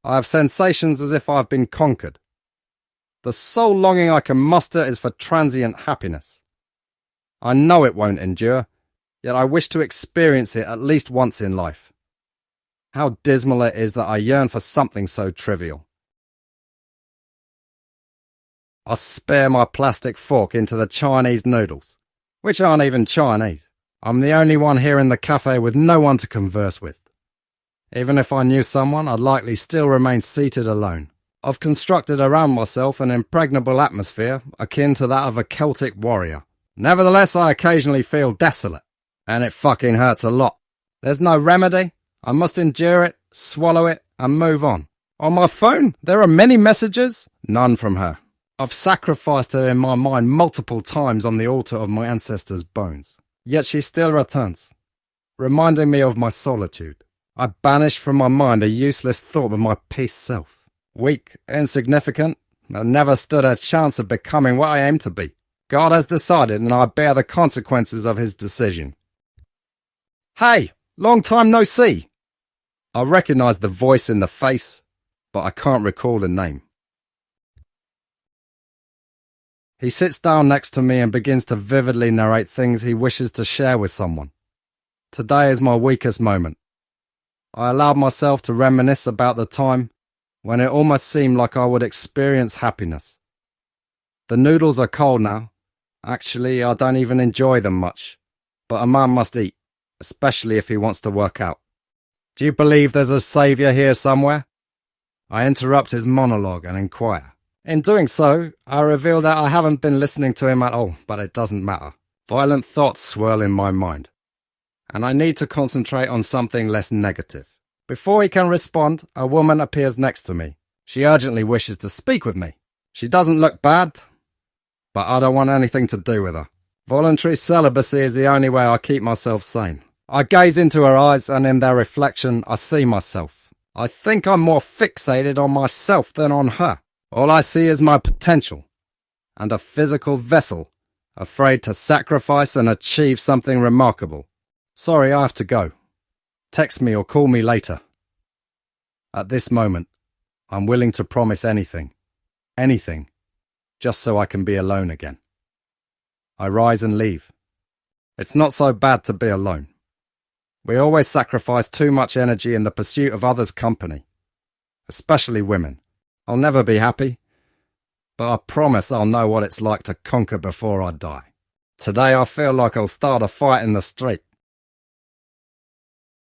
I have sensations as if I have been conquered. The sole longing I can muster is for transient happiness. I know it won't endure, yet I wish to experience it at least once in life. How dismal it is that I yearn for something so trivial. I spear my plastic fork into the Chinese noodles, which aren't even Chinese. I'm the only one here in the cafe with no one to converse with. Even if I knew someone, I'd likely still remain seated alone. I've constructed around myself an impregnable atmosphere akin to that of a Celtic warrior. Nevertheless, I occasionally feel desolate, and it fucking hurts a lot. There's no remedy. I must endure it, swallow it, and move on. On my phone, there are many messages, none from her. I've sacrificed her in my mind multiple times on the altar of my ancestors' bones. Yet she still returns, reminding me of my solitude. I banish from my mind the useless thought of my peace self. Weak, insignificant, I never stood a chance of becoming what I aim to be. God has decided, and I bear the consequences of his decision. Hey, long time no see. I recognize the voice in the face, but I can't recall the name. He sits down next to me and begins to vividly narrate things he wishes to share with someone. Today is my weakest moment. I allowed myself to reminisce about the time when it almost seemed like I would experience happiness. The noodles are cold now. Actually, I don't even enjoy them much. But a man must eat, especially if he wants to work out. Do you believe there's a saviour here somewhere? I interrupt his monologue and inquire. In doing so, I reveal that I haven't been listening to him at all, but it doesn't matter. Violent thoughts swirl in my mind, and I need to concentrate on something less negative. Before he can respond, a woman appears next to me. She urgently wishes to speak with me. She doesn't look bad, but I don't want anything to do with her. Voluntary celibacy is the only way I keep myself sane. I gaze into her eyes, and in their reflection, I see myself. I think I'm more fixated on myself than on her. All I see is my potential, and a physical vessel, afraid to sacrifice and achieve something remarkable. Sorry, I have to go. Text me or call me later. At this moment, I'm willing to promise anything, just so I can be alone again. I rise and leave. It's not so bad to be alone. We always sacrifice too much energy in the pursuit of others' company, especially women. I'll never be happy, but I promise I'll know what it's like to conquer before I die. Today I feel like I'll start a fight in the street.